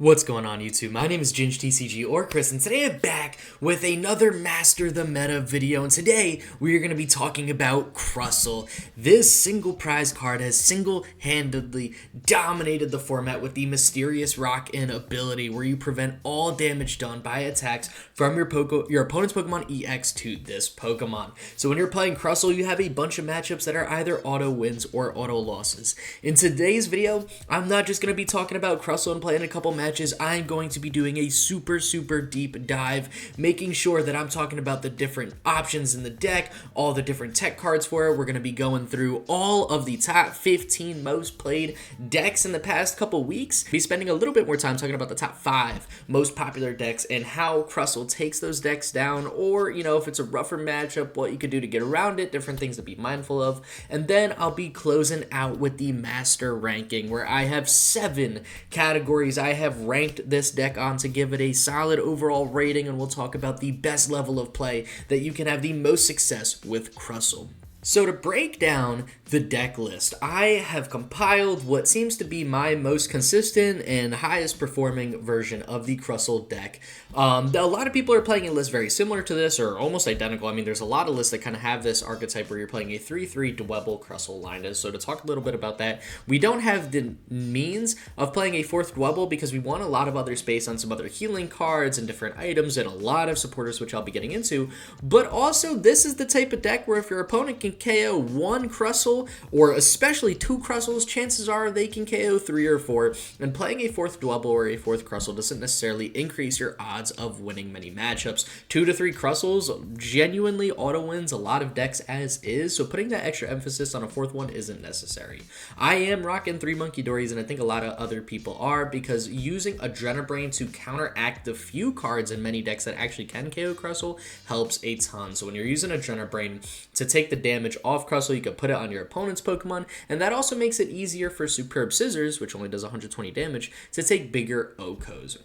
What's going on YouTube? My name is ginj-tcg or Chris, and today I'm back with another Master the Meta video, and today we are going to be talking about Crustle. This single prize card has single-handedly dominated the format with the Mysterious Rock-In ability, where you prevent all damage done by attacks from your opponent's Pokemon EX to this Pokemon. So when you're playing Crustle, you have a bunch of matchups that are either auto wins or auto losses. In today's video, I'm not just going to be talking about Crustle and playing a couple matches. I'm going to be doing a super deep dive, making sure that I'm talking about the different options in the deck, all the different tech cards for it. We're going to be going through all of the top 15 most played decks in the past couple weeks. Be spending a little bit more time talking about the top 5 most popular decks and how Crustle takes those decks down, or, you know, if it's a rougher matchup, what you could do to get around it, different things to be mindful of. And then I'll be closing out with the master ranking, where I have 7 categories I have ranked this deck on to give it a solid overall rating, and we'll talk about the best level of play that you can have the most success with Crustle. So to break down the deck list, I have compiled what seems to be my most consistent and highest performing version of the Crustle deck. A lot of people are playing a list very similar to this, or almost identical. I mean, there's a lot of lists that kind of have this archetype where you're playing a 3-3 Dwebble Crustle Lana. So to talk a little bit about that, we don't have the means of playing a 4th Dwebble because we want a lot of other space on some other healing cards and different items and a lot of supporters, which I'll be getting into. But also, this is the type of deck where if your opponent can KO 1 Crustle, or especially 2 Crustles, chances are they can KO 3 or 4, and playing a 4th Dwebble or a 4th Crustle doesn't necessarily increase your odds of winning many matchups. 2 to 3 Crustles genuinely auto wins a lot of decks as is, so putting that extra emphasis on a 4th one isn't necessary. I am rocking 3 Munkidoris, and I think a lot of other people are, because using Adrenabrain to counteract the few cards in many decks that actually can KO Crustle helps a ton. So when you're using Adrenabrain to take the damage off Crustle, you can put it on your opponent's Pokemon, and that also makes it easier for Superb Scissors, which only does 120 damage, to take bigger OHKOs.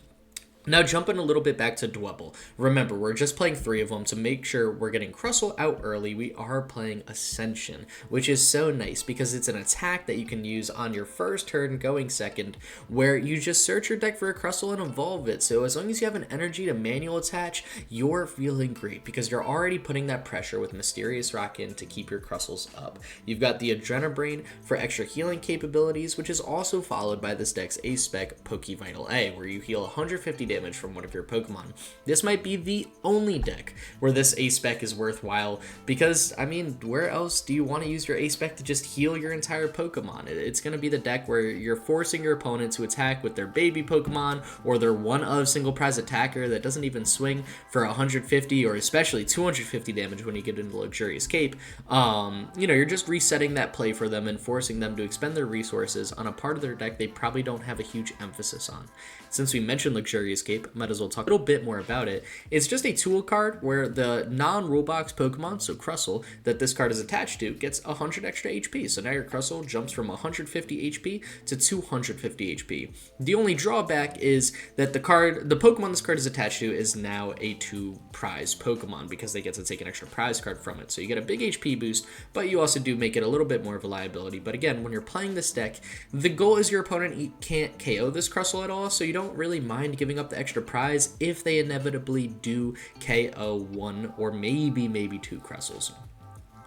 Now, jumping a little bit back to Dwebble. Remember, we're just playing 3 of them to make sure we're getting Crustle out early. We are playing Ascension, which is so nice because it's an attack that you can use on your first turn going second, where you just search your deck for a Crustle and evolve it. So as long as you have an energy to manual attach, you're feeling great because you're already putting that pressure with Mysterious Rock-In to keep your Crustles up. You've got the Adrenabrain for extra healing capabilities, which is also followed by this deck's A-Spec Poké Vital A, where you heal 150 damage from one of your Pokemon. This might be the only deck where this A-Spec is worthwhile, because, I mean, where else do you want to use your A-Spec to just heal your entire Pokemon? It's going to be the deck where you're forcing your opponent to attack with their baby Pokemon, or their one-of single prize attacker that doesn't even swing for 150 or especially 250 damage when you get into Luxurious Cape. You know, you're just resetting that play for them and forcing them to expend their resources on a part of their deck they probably don't have a huge emphasis on. Since we mentioned Luxurious Cape, might as well talk a little bit more about it. It's just a tool card where the non-rule box Pokemon, so Crustle, that this card is attached to gets 100 extra HP. So now your Crustle jumps from 150 HP to 250 HP. The only drawback is that the Pokemon this card is attached to is now a 2 prize Pokemon, because they get to take an extra prize card from it. So you get a big HP boost, but you also do make it a little bit more of a liability. But again, when you're playing this deck, the goal is your opponent can't KO this Crustle at all, so you don't really mind giving up the extra prize if they inevitably do KO 1 or maybe 2 Crustles.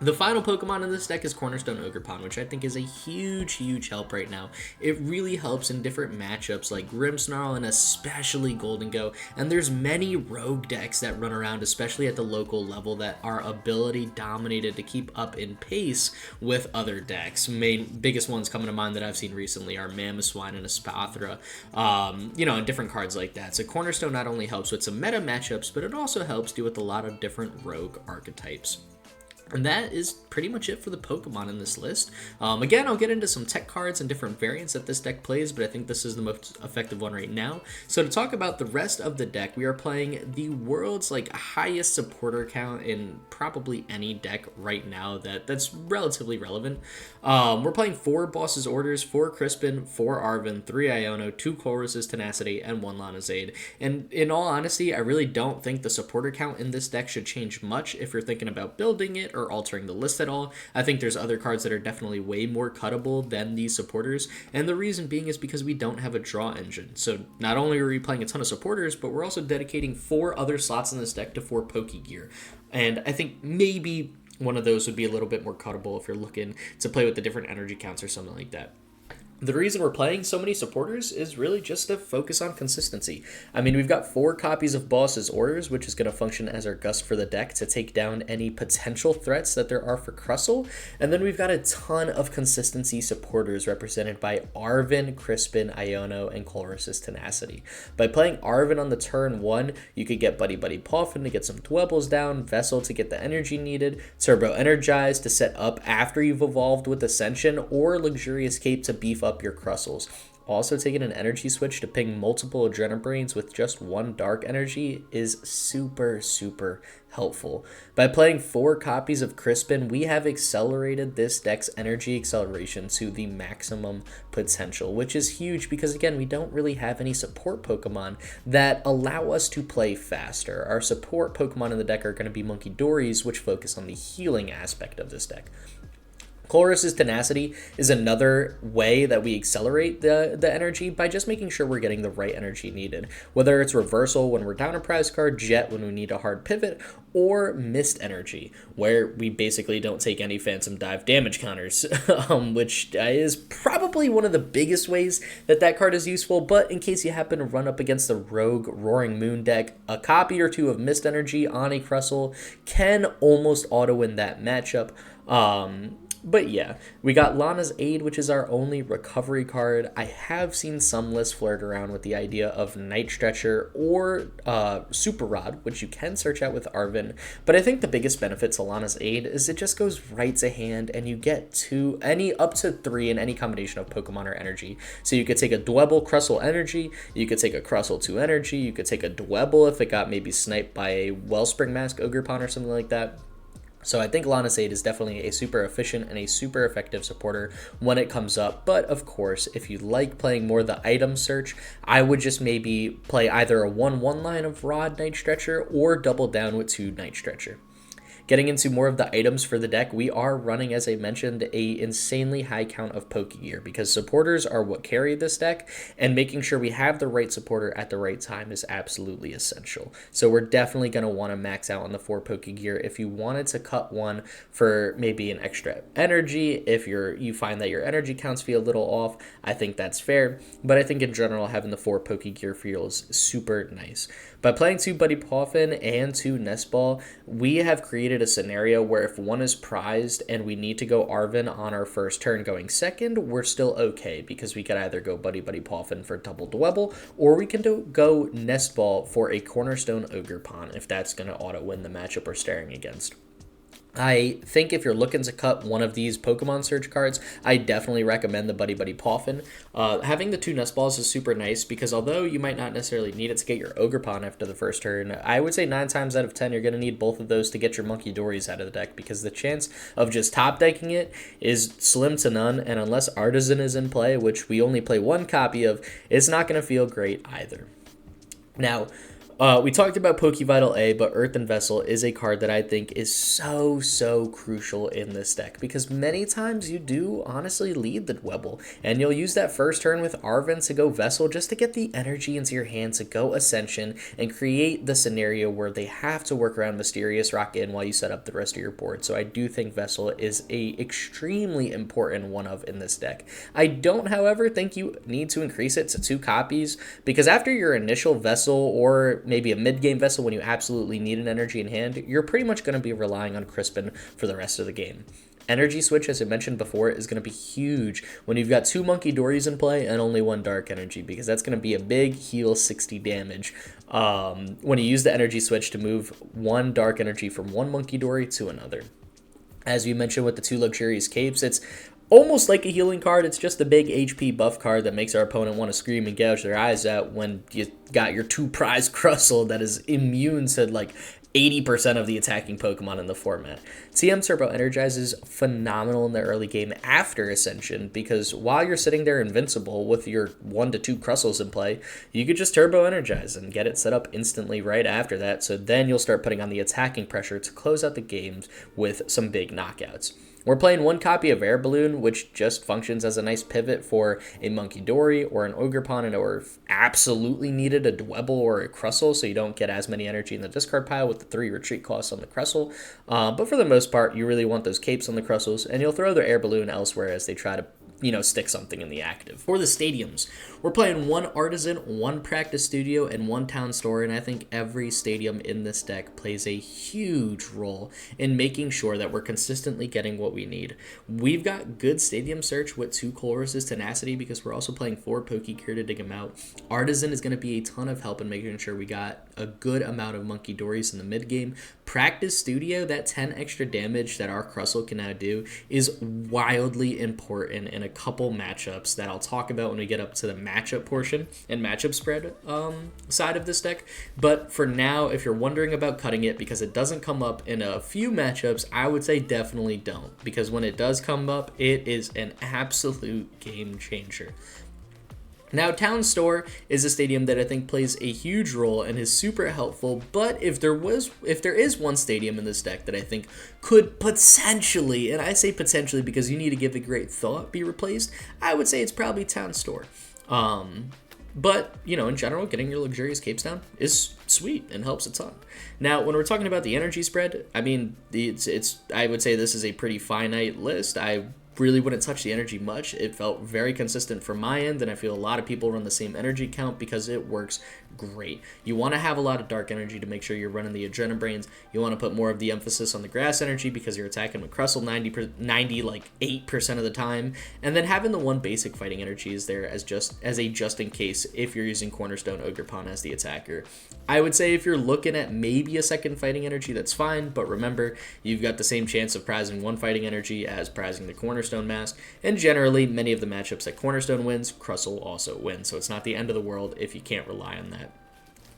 The final Pokemon in this deck is Cornerstone Ogerpon, which I think is a huge help right now. It really helps in different matchups like Grimmsnarl and especially Golden Go, and there's many rogue decks that run around, especially at the local level, that are ability dominated to keep up in pace with other decks. Biggest ones coming to mind that I've seen recently are Mamoswine and Espathra, you know, and different cards like that. So Cornerstone not only helps with some meta matchups, but it also helps deal with a lot of different rogue archetypes. And that is pretty much it for the Pokemon in this list. Again, I'll get into some tech cards and different variants that this deck plays, but I think this is the most effective one right now. So to talk about the rest of the deck, we are playing the world's highest supporter count in probably any deck right now that's relatively relevant. We're playing 4 Boss's Orders, 4 Crispin, 4 Arven, 3 Iono, 2 Colress's Tenacity, and 1 Lana's Aid. And in all honesty, I really don't think the supporter count in this deck should change much if you're thinking about building it or altering the list at all. I think there's other cards that are definitely way more cuttable than these supporters, and the reason being is because we don't have a draw engine. So not only are we playing a ton of supporters, but we're also dedicating 4 other slots in this deck to 4 Pokégear. And I think maybe one of those would be a little bit more cuttable if you're looking to play with the different energy counts or something like that. The reason we're playing so many supporters is really just to focus on consistency. I mean, we've got 4 copies of Boss's Orders, which is going to function as our gust for the deck to take down any potential threats that there are for Crustle. And then we've got a ton of consistency supporters represented by Arven, Crispin, Iono, and Colress's Tenacity. By playing Arven on the turn 1, you could get Buddy-Buddy Poffin to get some Dwebbles down, Vessel to get the energy needed, Turbo Energize to set up after you've evolved with Ascension, or Luxurious Cape to beef up your Crustles. Also, taking an energy switch to ping multiple Adrenabrains with just 1 dark energy is super helpful. By playing 4 copies of Crispin, we have accelerated this deck's energy acceleration to the maximum potential, which is huge because, again, we don't really have any support Pokemon that allow us to play faster. Our support Pokemon in the deck are going to be Munkidoris, which focus on the healing aspect of this deck. Colress's Tenacity is another way that we accelerate the energy by just making sure we're getting the right energy needed. Whether it's Reversal when we're down a prize card, Jet when we need a hard pivot, or Mist Energy, where we basically don't take any Phantom Dive damage counters, which is probably one of the biggest ways that card is useful, but in case you happen to run up against the Rogue Roaring Moon deck, a copy or 2 of Mist Energy on a Crustle can almost auto-win that matchup. But yeah, we got Lana's Aid, which is our only recovery card. I have seen some lists flirt around with the idea of Night Stretcher or Super Rod, which you can search out with Arven. But I think the biggest benefit to Lana's Aid is it just goes right to hand, and you get up to 3 in any combination of Pokemon or energy. So you could take a Dwebble Crustle Energy, you could take a Crustle 2 Energy, you could take a Dwebble if it got maybe sniped by a Wellspring Mask Ogerpon or something like that. So I think Lana's Aid is definitely a super efficient and a super effective supporter when it comes up. But of course, if you like playing more the item search, I would just maybe play either a 1/1 line of Rod Night Stretcher or double down with 2 Night Stretcher. Getting into more of the items for the deck, we are running, as I mentioned, a insanely high count of Pokégear because supporters are what carry this deck, and making sure we have the right supporter at the right time is absolutely essential. So we're definitely going to want to max out on the 4 Pokégear. If you wanted to cut one for maybe an extra energy, if you find that your energy counts feel a little off, I think that's fair. But I think in general, having the 4 Pokégear feels super nice. By playing 2 Buddy Poffin and 2 Nest Ball, we have created a scenario where if one is prized and we need to go Arven on our first turn going second, we're still okay because we could either go Buddy-Buddy Poffin for double Dwebble, or we can go Nest Ball for a Cornerstone Ogerpon if that's going to auto-win the matchup we're staring against. I think if you're looking to cut one of these Pokemon Search cards, I definitely recommend the Buddy-Buddy Poffin. Having the 2 Nest Balls is super nice because although you might not necessarily need it to get your Ogerpon after the first turn, I would say 9 times out of 10 you're going to need both of those to get your Munkidoris out of the deck because the chance of just top decking it is slim to none, and unless Artazon is in play, which we only play 1 copy of, it's not going to feel great either. Now, we talked about Poké Vital A, but Earthen Vessel is a card that I think is so crucial in this deck because many times you do honestly lead the Dwebble, and you'll use that first turn with Arven to go Vessel just to get the energy into your hand to go Ascension and create the scenario where they have to work around Mysterious Rock in while you set up the rest of your board. So I do think Vessel is a extremely important one-of in this deck. I don't, however, think you need to increase it to 2 copies because after your initial Vessel or maybe a mid-game Vessel when you absolutely need an energy in hand, you're pretty much going to be relying on Crispin for the rest of the game. Energy Switch, as I mentioned before, is going to be huge when you've got 2 Munkidoris in play and only 1 Dark Energy because that's going to be a big heal 60 damage when you use the Energy Switch to move 1 Dark Energy from 1 Munkidori to another. As we mentioned with the 2 Luxurious Capes, it's almost like a healing card. It's just a big HP buff card that makes our opponent want to scream and gouge their eyes out when you got your 2 prize Crustle that is immune to like 80% of the attacking Pokemon in the format. TM Turbo Energize is phenomenal in the early game after Ascension, because while you're sitting there invincible with your 1 to 2 Crustles in play, you could just Turbo Energize and get it set up instantly right after that, so then you'll start putting on the attacking pressure to close out the games with some big knockouts. We're playing one copy of Air Balloon, which just functions as a nice pivot for a Munkidori or an Ogerpon, or if absolutely needed, a Dwebble or a Crustle, so you don't get as many energy in the discard pile with the 3 retreat costs on the Crustle. But for the most part, you really want those capes on the Crustles, and you'll throw their Air Balloon elsewhere as they try to stick something in the active. For the stadiums, we're playing one Artazon, one Practice Studio, and one Town Store, and I think every stadium in this deck plays a huge role in making sure that we're consistently getting what we need. We've got good stadium search with 2 Colress's Tenacity, because we're also playing 4 Pokégear to dig them out. Artazon is going to be a ton of help in making sure we got a good amount of Munkidoris in the mid game. Practice Studio, that 10 extra damage that our Crustle can now do, is wildly important in a couple matchups that I'll talk about when we get up to the matchup portion and matchup spread side of this deck. But for now, if you're wondering about cutting it because it doesn't come up in a few matchups, I would say definitely don't, because when it does come up, it is an absolute game changer. Now, Town Store is a stadium that I think plays a huge role and is super helpful, but if there is one stadium in this deck that I think could potentially, and I say potentially because you need to give it great thought, be replaced, I would say it's probably Town Store. But, in general, getting your luxurious capes down is sweet and helps a ton. Now, when we're talking about the energy spread, I mean, I would say this is a pretty finite list. I really wouldn't touch the energy much. It felt very consistent from my end, and I feel a lot of people run the same energy count because it works great. You want to have a lot of dark energy to make sure you're running the Adrenaline Brains. You want to put more of the emphasis on the grass energy because you're attacking with Crustle 8% of the time, and then having the one basic fighting energy is there as a just in case if you're using Cornerstone Ogerpon as the attacker. I would say if you're looking at maybe a second fighting energy, that's fine, but remember, you've got the same chance of prizing one fighting energy as prizing the Cornerstone mask, and generally many of the matchups that Cornerstone wins, Crustle also wins, so it's not the end of the world if you can't rely on that.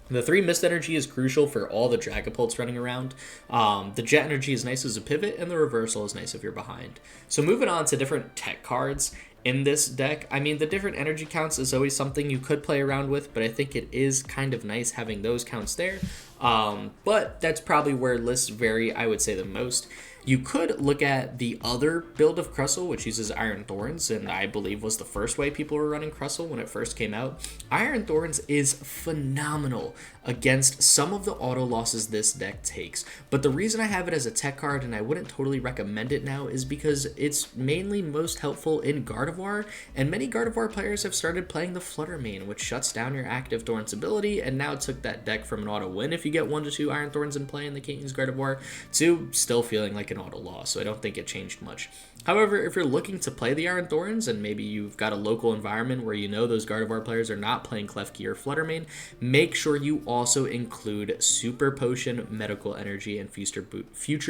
The 3 Mist Energy is crucial for all the Dragapults running around. The Jet Energy is nice as a pivot, and the Reversal is nice if you're behind. So moving on to different tech cards in this deck, I mean, the different energy counts is always something you could play around with, but I think it is kind of nice having those counts there. But that's probably where lists vary, I would say, the most. You could look at the other build of Crustle, which uses Iron Thorns, and I believe was the first way people were running Crustle when it first came out. Iron Thorns is phenomenal against some of the auto losses this deck takes, but the reason I have it as a tech card and I wouldn't totally recommend it now is because it's mainly most helpful in Gardevoir, and many Gardevoir players have started playing the Flutter Mane, which shuts down your active Thorns ability, and now took that deck from an auto win if you get 1 to 2 Iron Thorns in play and they can't use Gardevoir, to still feeling like an auto loss, so I don't think it changed much. However, if you're looking to play the Iron Thorns and maybe you've got a local environment where those Gardevoir players are not playing Klefki or Flutter Mane, make sure you also include Super Potion, Medical Energy, and Future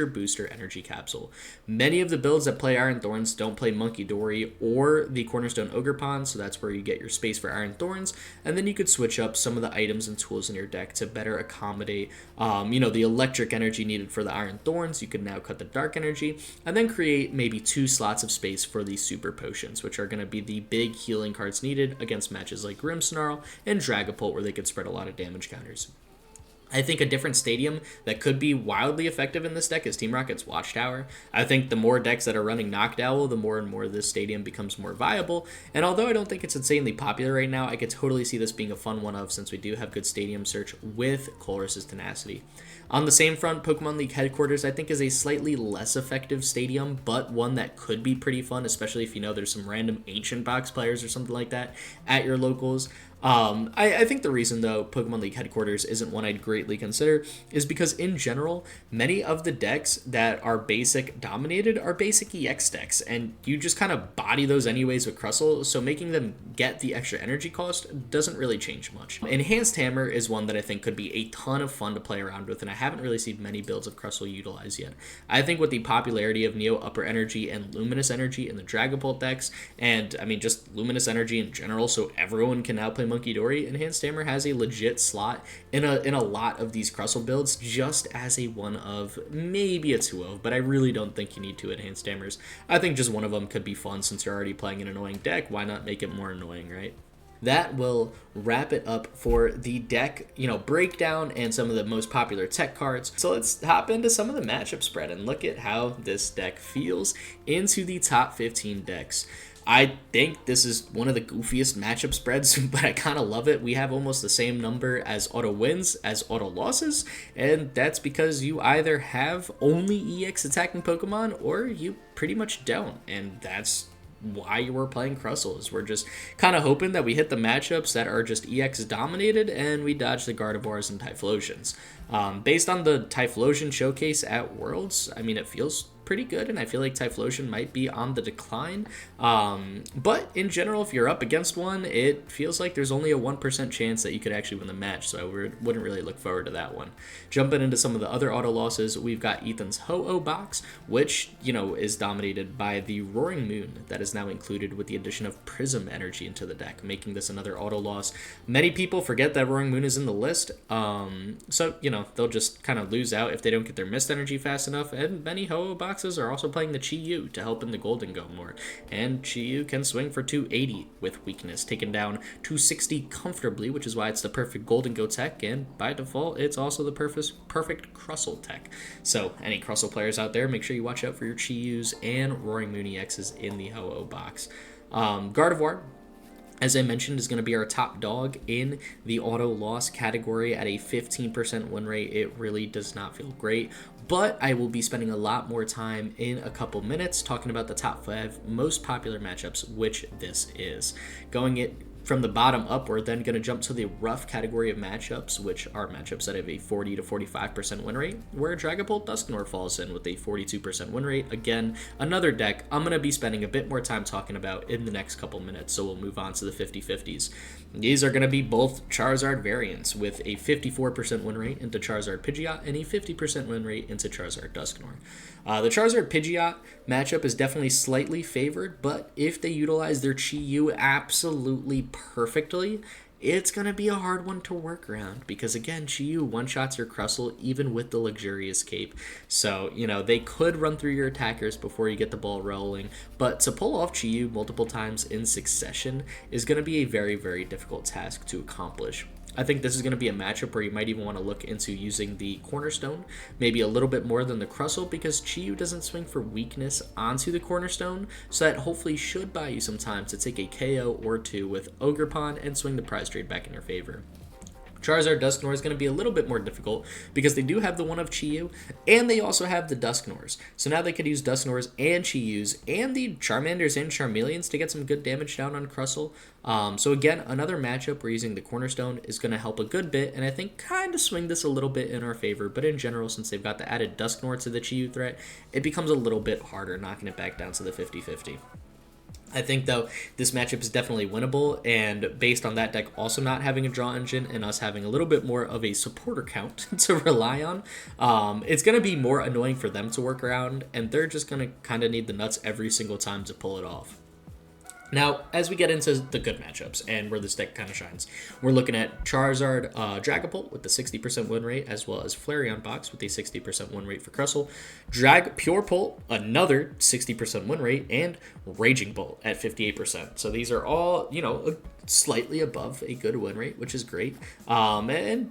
Booster Energy Capsule. Many of the builds that play Iron Thorns don't play Munkidori or the Cornerstone Ogerpon, so that's where you get your space for Iron Thorns, and then you could switch up some of the items and tools in your deck to better accommodate the electric energy needed for the Iron Thorns. You could now cut the dark energy, and then create maybe 2 slots of space for the Super Potions, which are going to be the big healing cards needed against matches like Grimmsnarl and Dragapult, where they could spread a lot of damage counters. I think a different stadium that could be wildly effective in this deck is Team Rocket's Watchtower. I think the more decks that are running Noctowl, the more and more this stadium becomes more viable, and although I don't think it's insanely popular right now, I could totally see this being a fun one of, since we do have good stadium search with Colress's Tenacity. On the same front, Pokemon League Headquarters I think is a slightly less effective stadium, but one that could be pretty fun, especially if there's some random Ancient Box players or something like that at your locals. I think the reason, though, Pokemon League Headquarters isn't one I'd greatly consider is because, in general, many of the decks that are basic dominated are basic EX decks, and you just kind of body those anyways with Crustle, so making them get the extra energy cost doesn't really change much. Enhanced Hammer is one that I think could be a ton of fun to play around with, and I haven't really seen many builds of Crustle utilized yet. I think with the popularity of Neo Upper Energy and Luminous Energy in the Dragapult decks, and, just Luminous Energy in general, so everyone can now play Munkidori, Enhanced Hammer has a legit slot in a lot of these Crustle builds, just as a one of, maybe a two of, but I really don't think you need two Enhanced Hammers. I think just one of them could be fun since you're already playing an annoying deck. Why not make it more annoying, right? That will wrap it up for the deck, breakdown and some of the most popular tech cards. So let's hop into some of the matchup spread and look at how this deck feels into the top 15 decks. I think this is one of the goofiest matchup spreads, but I kind of love it. We have almost the same number as auto wins as auto losses, and that's because you either have only EX attacking Pokemon or you pretty much don't, and that's why we're playing Crustle. Is we're just kind of hoping that we hit the matchups that are just EX dominated and we dodge the Gardevoirs and Typhlosions. Based on the Typhlosion showcase at Worlds, I mean, it feels pretty good, and I feel like Typhlosion might be on the decline. But in general, if you're up against one, it feels like there's only a 1% chance that you could actually win the match, so I wouldn't really look forward to that one. Jumping into some of the other auto losses, we've got Ethan's Ho-Oh box, which, is dominated by the Roaring Moon that is now included with the addition of Prism Energy into the deck, making this another auto loss. Many people forget that Roaring Moon is in the list, so, they'll just kind of lose out if they don't get their Mist Energy fast enough, and many Ho-Oh boxes are also playing the Chi-Yu to help in the Golden Go more, and Chi-Yu can swing for 280 with weakness, taken down 260 comfortably, which is why it's the perfect Golden Go tech, and by default, it's also the perfect Crustle tech. So, any Crustle players out there, make sure you watch out for your Chi-Yus and Roaring Moon EXs in the Ho-Oh box. Gardevoir, as I mentioned, is going to be our top dog in the auto loss category at a 15% win rate. It really does not feel great, but I will be spending a lot more time in a couple minutes talking about the top 5 most popular matchups, which this is. Going it from the bottom up, we're then going to jump to the rough category of matchups, which are matchups that have a 40 to 45% win rate, where Dragapult Dusknoir falls in with a 42% win rate. Again, another deck I'm going to be spending a bit more time talking about in the next couple minutes, so we'll move on to the 50-50s. These are going to be both Charizard variants with a 54% win rate into Charizard Pidgeot and a 50% win rate into Charizard Dusknoir. The Charizard Pidgeot matchup is definitely slightly favored, but if they utilize their Chi-Yu absolutely perfectly, it's going to be a hard one to work around because, again, Chi-Yu one-shots your Crustle even with the Luxurious Cape. So, they could run through your attackers before you get the ball rolling, but to pull off Chi-Yu multiple times in succession is going to be a very, very difficult task to accomplish. I think this is going to be a matchup where you might even want to look into using the Cornerstone, maybe a little bit more than the Crustle, because Chi-Yu doesn't swing for weakness onto the Cornerstone, so that hopefully should buy you some time to take a KO or two with Ogerpon and swing the prize trade back in your favor. Charizard Dusknoir is going to be a little bit more difficult because they do have the one of Chi-Yu, and they also have the Dusknoirs. So now they could use Dusknoirs and Chi-Yus and the Charmanders and Charmeleons to get some good damage down on Crustle. So again, another matchup where using the Cornerstone is going to help a good bit, and I think kind of swing this a little bit in our favor. But in general, since they've got the added Dusknoir to the Chi-Yu threat, it becomes a little bit harder, knocking it back down to the 50-50. I think, though, this matchup is definitely winnable, and based on that deck also not having a draw engine and us having a little bit more of a supporter count to rely on, it's going to be more annoying for them to work around, and they're just going to kind of need the nuts every single time to pull it off. Now, as we get into the good matchups and where this deck kind of shines, we're looking at Charizard Dragapult with the 60% win rate, as well as Flareon Box with a 60% win rate for Crustle, Purepult, another 60% win rate, and Raging Bolt at 58%. So these are all, slightly above a good win rate, which is great. And,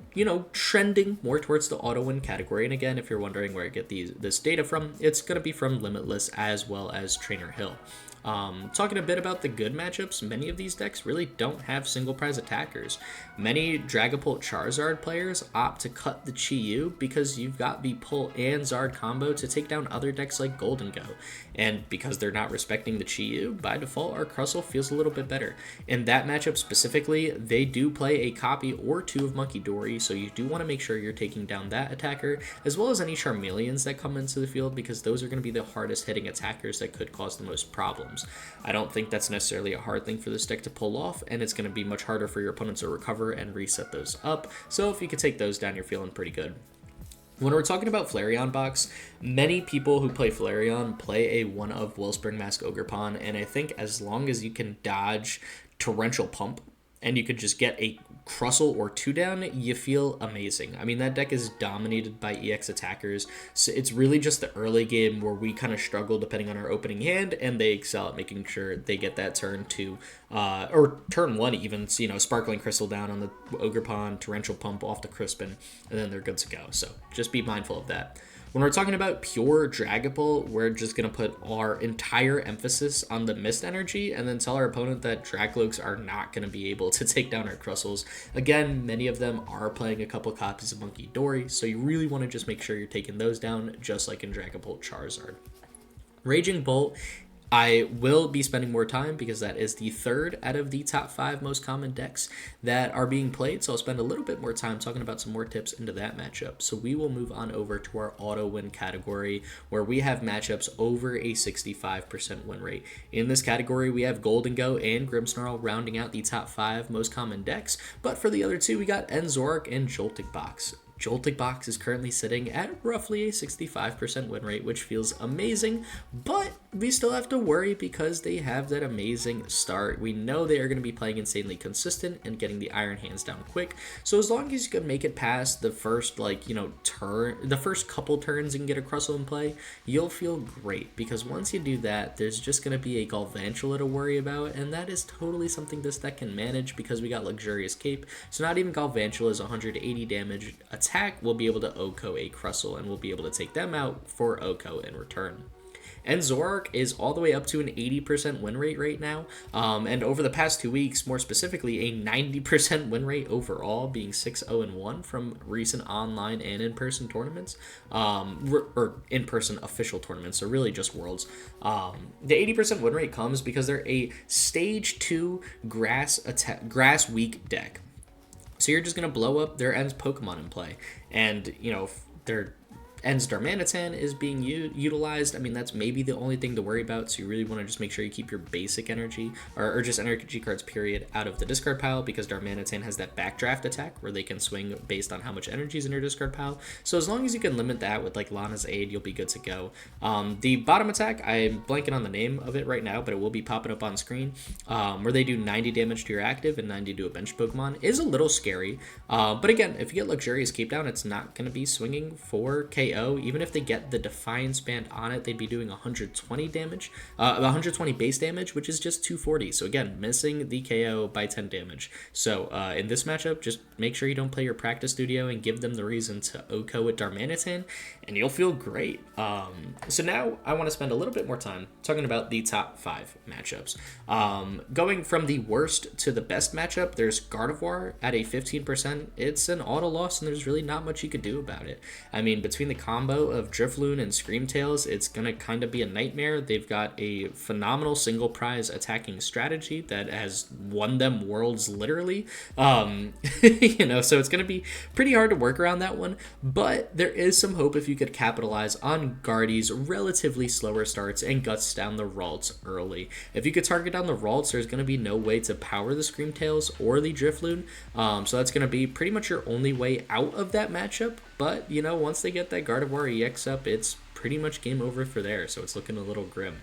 trending more towards the auto win category. And again, if you're wondering where I get this data from, it's going to be from Limitless as well as Trainer Hill. Talking a bit about the good matchups, many of these decks really don't have single prize attackers. Many Dragapult Charizard players opt to cut the Chi-Yu because you've got the Pull and Zard combo to take down other decks like Golden Go. And because they're not respecting the Chi-Yu, by default our Crustle feels a little bit better. In that matchup specifically, they do play a copy or two of Munkidori, so you do want to make sure you're taking down that attacker, as well as any Charmeleons that come into the field, because those are going to be the hardest hitting attackers that could cause the most problems. I don't think that's necessarily a hard thing for this deck to pull off, and it's going to be much harder for your opponent to recover and reset those up, so if you could take those down, you're feeling pretty good. When we're talking about Flareon Box, many people who play Flareon play a one of Wellspring Mask Ogerpon, and I think as long as you can dodge Torrential Pump and you could just get a Crustle or 2 down, you feel amazing. I mean, that deck is dominated by EX attackers, so it's really just the early game where we kind of struggle depending on our opening hand, and they excel at making sure they get that turn 2, or turn 1 even, so, you know, Sparkling Crystal down on the Ogerpon, Torrential Pump off the Crispin, and then they're good to go. So just be mindful of that. When we're talking about pure Dragapult, we're just going to put our entire emphasis on the Mist Energy and then tell our opponent that Dragloaks are not going to be able to take down our Crustles. Again, many of them are playing a couple copies of Munkidori, so you really want to just make sure you're taking those down, just like in Dragapult Charizard. Raging Bolt, I will be spending more time because that is the 3rd out of the top 5 most common decks that are being played, so I'll spend a little bit more time talking about some more tips into that matchup. So we will move on over to our auto win category, where we have matchups over a 65% win rate. In this category, we have Goldengo and Grimmsnarl rounding out the top 5 most common decks, but for the other 2, we got Enzoric and Joltik Box. Joltik Box is currently sitting at roughly a 65% win rate, which feels amazing, but we still have to worry because they have that amazing start. We know they are going to be playing insanely consistent and getting the Iron Hands down quick, so as long as you can make it past the first, like, you know, the first couple turns and get a Crustle in play, you'll feel great, because once you do that, there's just going to be a Galvantula to worry about, and that is totally something this deck can manage because we got Luxurious Cape, so not even Galvantula's 180 damage attack will be able to OHKO a Crustle, and we'll be able to take them out for OHKO in return. Enzoric is all the way up to an 80% win rate right now, and over the past 2 weeks, more specifically, a 90% win rate overall, being 6-0-1 from recent online and in-person tournaments, or in-person official tournaments, so really just Worlds. The 80% win rate comes because they're a Stage 2 grass weak deck. So you're just going to blow up their End's Pokemon in play. And, you know, their End's Darmanitan is being utilized. I mean, that's maybe the only thing to worry about, so you really want to just make sure you keep your basic energy, or just energy cards, period, out of the discard pile, because Darmanitan has that backdraft attack where they can swing based on how much energy is in your discard pile. So as long as you can limit that with, like, Lana's Aid, you'll be good to go. The bottom attack, I'm blanking on the name of it right now, but it will be popping up on screen, where they do 90 damage to your active and 90 to a bench Pokemon, is a little scary. But again, if you get Luxurious Cape down, it's not going to be swinging for KO. Even if they get the Defiance Band on it, they'd be doing 120 damage, 120 base damage, which is just 240. So again, missing the KO by 10 damage. So in this matchup, just make sure you don't play your practice studio and give them the reason to OHKO with Darmanitan, and you'll feel great. So now I want to spend a little bit more time talking about the top 5 matchups. Going from the worst to the best matchup, there's Gardevoir at a 15%. It's an auto loss, and there's really not much you could do about it. I mean, between the combo of Drifloon and Screamtails, it's going to kind of be a nightmare. They've got a phenomenal single prize attacking strategy that has won them Worlds, literally. You know, so it's going to be pretty hard to work around that one, but there is some hope if you could capitalize on Guardy's relatively slower starts and guts down the Ralts early. If you could target down the Ralts, there's going to be no way to power the Screamtails or the Drifloon, so that's going to be pretty much your only way out of that matchup. But, you know, once they get that Gardevoir EX up, it's pretty much game over for there, so it's looking a little grim.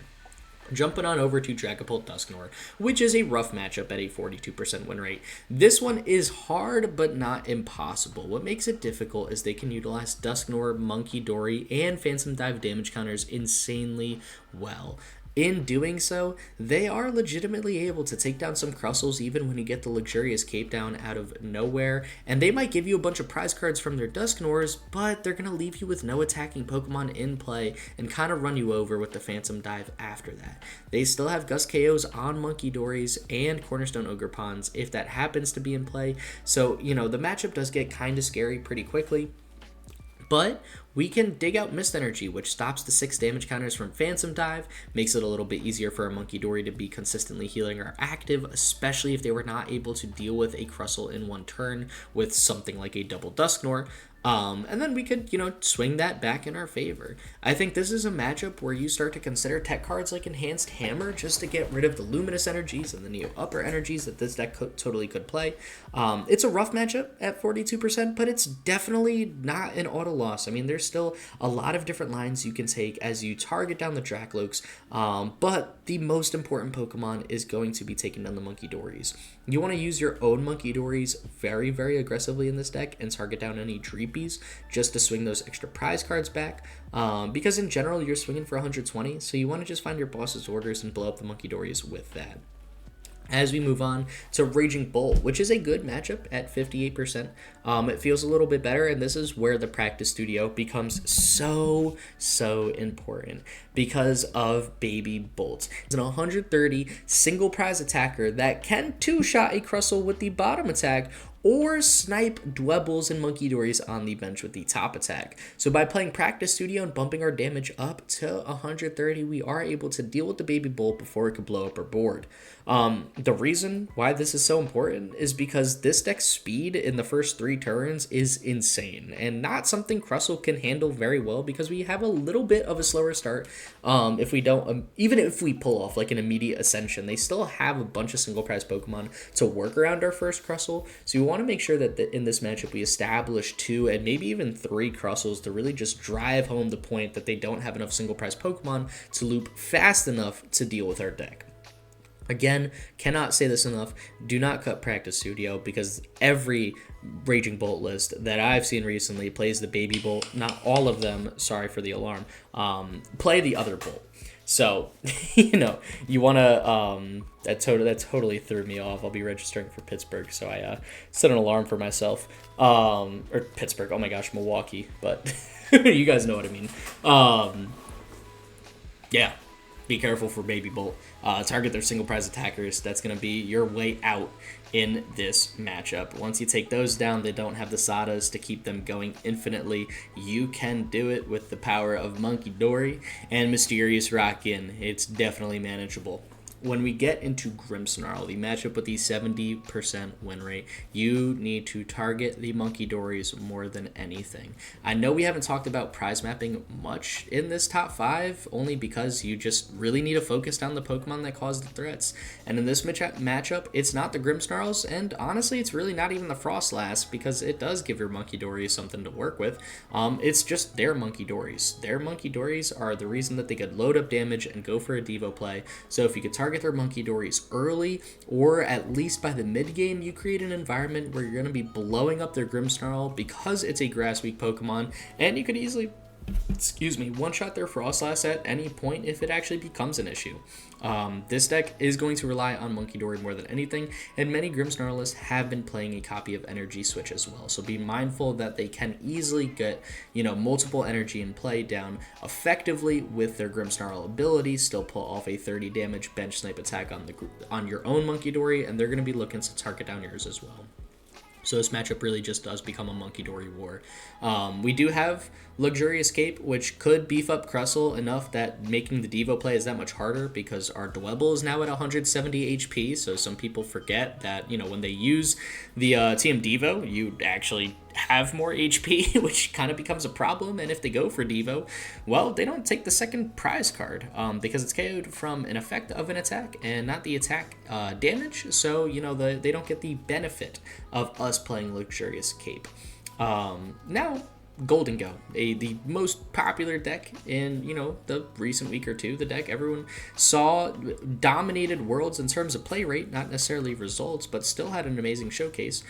Jumping on over to Dragapult Dusknoir, which is a rough matchup at a 42% win rate. This one is hard, but not impossible. What makes it difficult is they can utilize Dusknoir, Munkidori, and Phantom Dive damage counters insanely well. In doing so, they are legitimately able to take down some Crustles even when you get the Luxurious Cape down out of nowhere, and they might give you a bunch of prize cards from their Dusknoirs, but they're going to leave you with no attacking Pokemon in play and kind of run you over with the Phantom Dive after that. They still have Gust KOs on Munkidoris and Cornerstone Ogerpons if that happens to be in play, so, you know, the matchup does get kind of scary pretty quickly. But we can dig out Mist Energy, which stops the 6 damage counters from Phantom Dive, makes it a little bit easier for a Munkidori to be consistently healing our active, especially if they were not able to deal with a Crustle in one turn with something like a double Dusknoir. And then we could, swing that back in our favor. I think this is a matchup where you start to consider tech cards like Enhanced Hammer just to get rid of the Luminous Energies and the Neo Upper Energies that this deck totally could play. It's a rough matchup at 42%, but it's definitely not an auto loss. I mean, there's still a lot of different lines you can take as you target down the Dracloaks, but the most important Pokemon is going to be taking down the Munkidoris. You want to use your own Munkidoris very, very aggressively in this deck and target down any Dreepies just to swing those extra prize cards back, because in general you're swinging for 120, so you want to just find your boss's orders and blow up the Munkidoris with that. As we move on to Raging Bolt, which is a good matchup at 58%. It feels a little bit better, and this is where the practice studio becomes so important because of Baby Bolt. It's an 130 single prize attacker that can two-shot a Crustle with the bottom attack, or snipe Dwebbles and Munkidoris on the bench with the top attack. So by playing Practice Studio and bumping our damage up to 130, we are able to deal with the Baby Bolt before it could blow up our board. The reason why this is so important is because this deck's speed in the first 3 turns is insane, and not something Crustle can handle very well because we have a little bit of a slower start. If we don't, even if we pull off like an immediate ascension, they still have a bunch of single prize Pokemon to work around our first Crustle. So you want to make sure that in this matchup we establish 2 and maybe even 3 Crustles to really just drive home the point that they don't have enough single prize Pokemon to loop fast enough to deal with our deck. Again, cannot say this enough, do not cut Practice Studio because every Raging Bolt list that I've seen recently plays the Baby Bolt. Not all of them, sorry for the alarm, play the other Bolt. So, you want to, that totally threw me off. I'll be registering for Pittsburgh, so I set an alarm for myself. Or Pittsburgh, oh my gosh, Milwaukee, but you guys know what I mean. Yeah, be careful for Baby Bolt. Target their single prize attackers. That's going to be your way out in this matchup. Once you take those down, they don't have the Sadas to keep them going infinitely. You can do it with the power of Munkidori and Mysterious Rockin'. It's definitely manageable. When we get into Grimmsnarl, the matchup with the 70% win rate, you need to target the Munkidoris more than anything. I know we haven't talked about prize mapping much in this top 5, only because you just really need to focus on the Pokemon that cause the threats. And in this matchup, it's not the Grimmsnarls, and honestly, it's really not even the Frostlass, because it does give your Munkidoris something to work with. It's just their Munkidoris. Their Munkidoris are the reason that they could load up damage and go for a Devo play. So if you could target their Munkidoris early, or at least by the mid game, you create an environment where you're going to be blowing up their Grimmsnarl because it's a grass weak Pokemon, and you could easily one-shot their Frostlass at any point if it actually becomes an issue. This deck is going to rely on Munkidori more than anything, and many Grimmsnarlists have been playing a copy of Energy Switch as well, so be mindful that they can easily get, multiple energy in play down effectively with their Grimmsnarl ability, still pull off a 30 damage bench snipe attack on your own Munkidori, and they're going to be looking to target down yours as well. So this matchup really just does become a Munkidori war. We do have Luxurious Cape, which could beef up Crustle enough that making the Devo play is that much harder because our Dwebble is now at 170 HP, so some people forget that, when they use the TM Devo, you actually have more HP, which kind of becomes a problem, and if they go for Devo, well, they don't take the second prize card because it's KO'd from an effect of an attack and not the attack damage, so, they don't get the benefit of us playing Luxurious Cape. Now, Golden Go, the most popular deck in, the recent week or two. The deck everyone saw dominated Worlds in terms of play rate, not necessarily results, but still had an amazing showcase.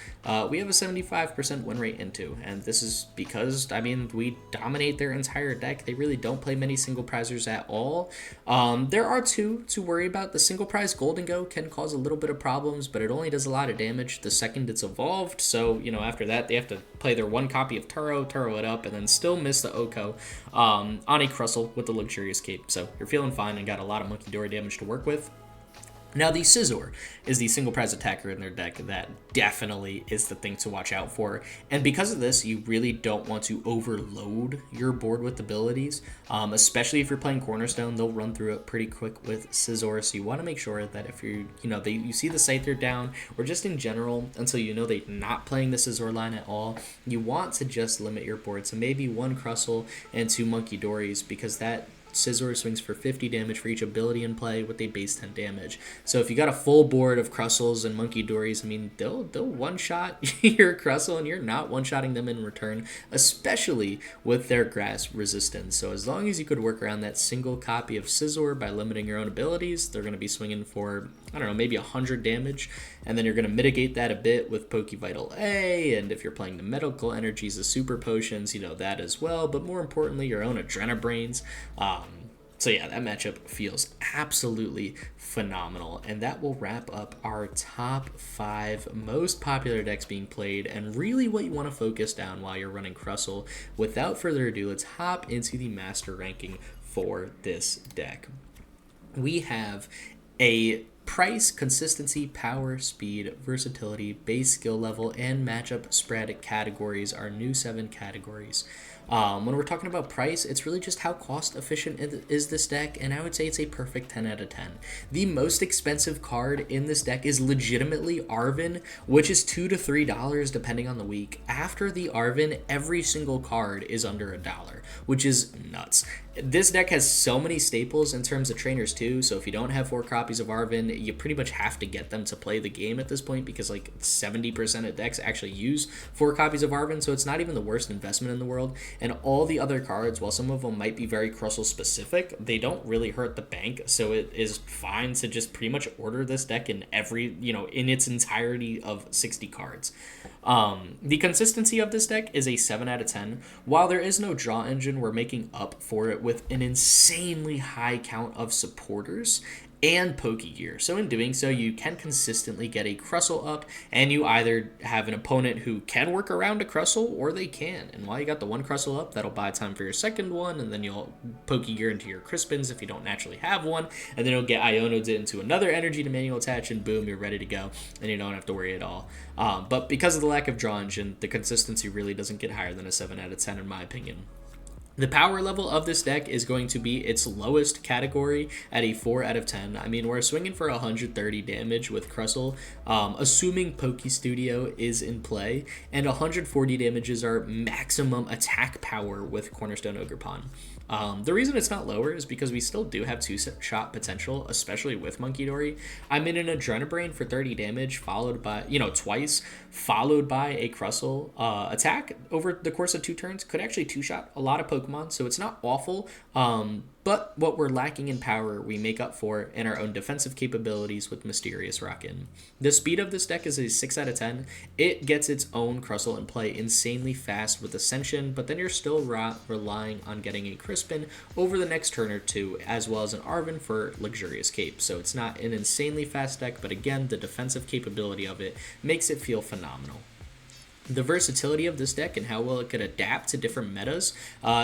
We have a 75% win rate into, and this is because, we dominate their entire deck. They really don't play many single prizers at all. There are 2 to worry about. The single prize Golden Go can cause a little bit of problems, but it only does a lot of damage the second it's evolved, so, after that, they have to play their 1 copy of Turo it up, and then still miss the Oko on a Crustle with the Luxurious Cape. So you're feeling fine and got a lot of Munkidori damage to work with. Now, the Scizor is the single prize attacker in their deck that definitely is the thing to watch out for. And because of this, you really don't want to overload your board with abilities, especially if you're playing Cornerstone. They'll run through it pretty quick with Scizor, so you want to make sure that if you see the Scyther down, or just in general, until you know they're not playing the Scizor line at all, you want to just limit your board to maybe 1 Crustle and 2 Munkidoris, because that Scizor swings for 50 damage for each ability in play with a base 10 damage. So if you got a full board of Crustles and Munkidoris, I mean, they'll one-shot your Crustle, and you're not one-shotting them in return, especially with their grass resistance. So as long as you could work around that single copy of Scizor by limiting your own abilities, they're going to be swinging for, I don't know, maybe 100 damage, and then you're going to mitigate that a bit with Poké Vital A, and if you're playing the medical energies, the super potions, you know, that as well, but more importantly, your own Adrenabrains. So yeah, that matchup feels absolutely phenomenal, and that will wrap up our top 5 most popular decks being played, and really what you want to focus down while you're running Crustle. Without further ado, let's hop into the master ranking for this deck. We have a price, consistency, power, speed, versatility, base skill level, and matchup spread categories, our new 7 categories. When we're talking about price, it's really just how cost efficient is this deck, and I would say it's a perfect 10 out of 10. The most expensive card in this deck is legitimately Arven, which is $2 to $3 depending on the week. After the Arven, every single card is under $1, which is nuts. This deck has so many staples in terms of trainers too, so if you don't have 4 copies of Arven, you pretty much have to get them to play the game at this point, because like 70% of decks actually use 4 copies of Arven, so it's not even the worst investment in the world. And all the other cards, while some of them might be very Crustle specific, they don't really hurt the bank, so it is fine to just pretty much order this deck in in its entirety of 60 cards. The consistency of this deck is a 7 out of 10. While there is no draw engine, we're making up for it with an insanely high count of supporters and Pokégear. So in doing so, you can consistently get a Crustle up, and you either have an opponent who can work around a Crustle, or they can. And while you got the 1 Crustle up, that'll buy time for your second one, and then you'll Pokégear into your Crispins if you don't naturally have one, and then you'll get Iono'd into another energy to manual attach, and boom, you're ready to go, and you don't have to worry at all. But because of the lack of draw engine, the consistency really doesn't get higher than a 7 out of 10 in my opinion. The power level of this deck is going to be its lowest category at a 4 out of 10. I mean, we're swinging for 130 damage with Crustle, assuming Poké Studio is in play, and 140 damage is our maximum attack power with Cornerstone Ogerpon. The reason it's not lower is because we still do have 2-shot potential, especially with Munkidori. I'm in an Adrenabrain for 30 damage, followed by, twice, followed by a Crustle attack over the course of 2 turns. Could actually 2-shot a lot of Pokemon, so it's not awful. But what we're lacking in power, we make up for in our own defensive capabilities with Mysterious Rockin'. The speed of this deck is a 6 out of 10. It gets its own Crustle in play insanely fast with Ascension, but then you're still relying on getting a Crispin over the next turn or 2, as well as an Arven for Luxurious Cape. So it's not an insanely fast deck, but again, the defensive capability of it makes it feel phenomenal. The versatility of this deck and how well it could adapt to different metas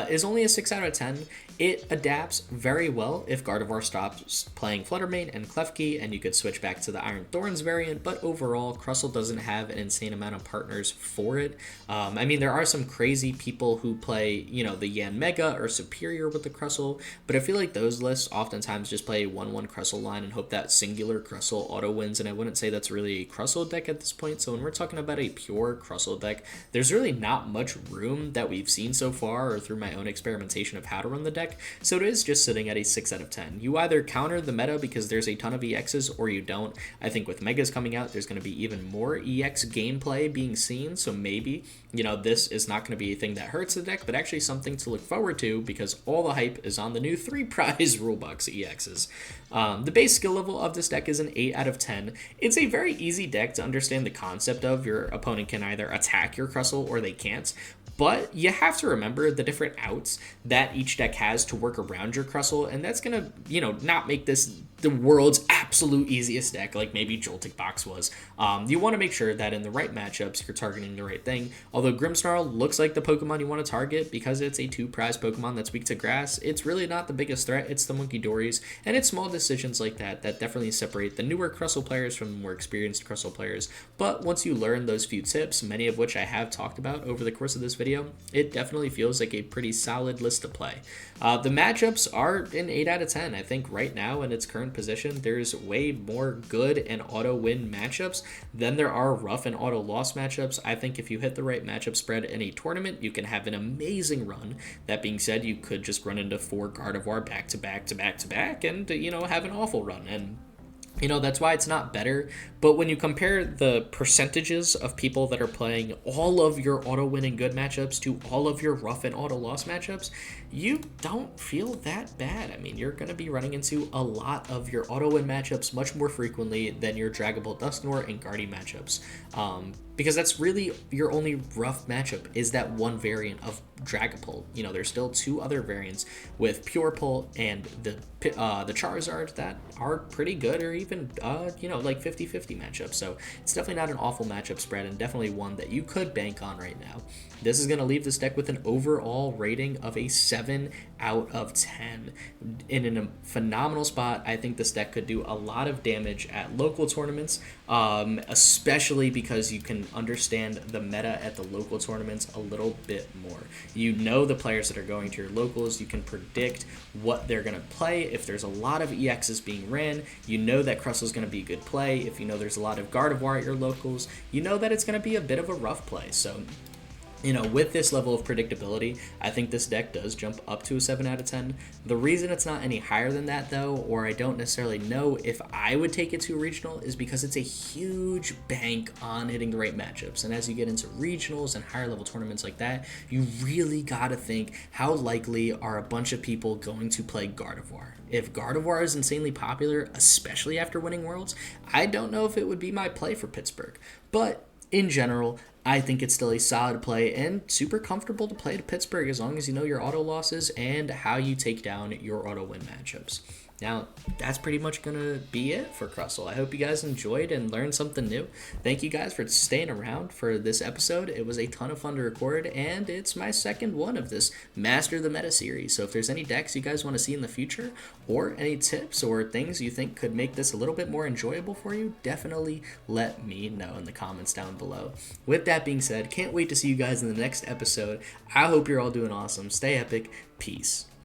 is only a 6 out of 10. It adapts very well if Gardevoir stops playing Fluttermane and Klefki, and you could switch back to the Iron Thorns variant, but overall, Crustle doesn't have an insane amount of partners for it. I mean, there are some crazy people who play, the Yan Mega or Superior with the Crustle, but I feel like those lists oftentimes just play a 1-1 Crustle line and hope that singular Crustle auto wins, and I wouldn't say that's really a Crustle deck at this point. So when we're talking about a pure Crustle deck, there's really not much room that we've seen so far, or through my own experimentation of how to run the deck, so it is just sitting at a 6 out of 10. You either counter the meta because there's a ton of EXs, or you don't. I think with Megas coming out, there's going to be even more EX gameplay being seen, so maybe, this is not going to be a thing that hurts the deck, but actually something to look forward to, because all the hype is on the new 3-prize rulebox EXs. The base skill level of this deck is an 8 out of 10. It's a very easy deck to understand the concept of. Your opponent can either attack your Crustle or they can't. But you have to remember the different outs that each deck has to work around your Crustle, and that's gonna, you know, not make this the world's absolute easiest deck like maybe Joltik Box was. You want to make sure that in the right matchups you're targeting the right thing. Although Grimmsnarl looks like the Pokemon you want to target because it's a 2-prize Pokemon that's weak to grass, it's really not the biggest threat. It's the Munkidoris, and it's small decisions like that that definitely separate the newer Crustle players from the more experienced Crustle players. But once you learn those few tips, many of which I have talked about over the course of this video, it definitely feels like a pretty solid list to play. The matchups are an 8 out of 10. I think right now in its current position, there's way more good and auto win matchups than there are rough and auto loss matchups. I think if you hit the right matchup spread in a tournament, you can have an amazing run. That being said, you could just run into 4 Gardevoir back to back to back to back and, you know, have an awful run. And you know, that's why it's not better. But when you compare the percentages of people that are playing all of your auto-winning good matchups to all of your rough and auto-loss matchups, you don't feel that bad. I mean, you're going to be running into a lot of your auto-win matchups much more frequently than your Dragapult Dusknoir and Guardy matchups. Because that's really your only rough matchup is that one variant of Dragapult. You know, there's still 2 other variants with Purepult and the Charizard that are pretty good, or even, you know, like 50-50 matchups. So it's definitely not an awful matchup spread, and definitely one that you could bank on right now. This is going to leave this deck with an overall rating of a 7 out of 10. In a phenomenal spot. I think this deck could do a lot of damage at local tournaments, especially because you can understand the meta at the local tournaments a little bit more. You know the players that are going to your locals. You can predict what they're going to play. If there's a lot of EXs being ran, you know that Crustle is going to be a good play. If you know there's a lot of Gardevoir at your locals, you know that it's going to be a bit of a rough play. So, you know, with this level of predictability, I think this deck does jump up to a 7 out of 10. The reason it's not any higher than that, though, or I don't necessarily know if I would take it to a regional, is because it's a huge bank on hitting the right matchups. And as you get into regionals and higher level tournaments like that, you really got to think, how likely are a bunch of people going to play Gardevoir? If Gardevoir is insanely popular, especially after winning Worlds, I don't know if it would be my play for Pittsburgh. But in general, I think it's still a solid play and super comfortable to play to Pittsburgh as long as you know your auto losses and how you take down your auto win matchups. Now, that's pretty much going to be it for Crustle. I hope you guys enjoyed and learned something new. Thank you guys for staying around for this episode. It was a ton of fun to record, and it's my second one of this Master the Meta series. So if there's any decks you guys want to see in the future, or any tips or things you think could make this a little bit more enjoyable for you, definitely let me know in the comments down below. With that being said, can't wait to see you guys in the next episode. I hope you're all doing awesome. Stay epic. Peace.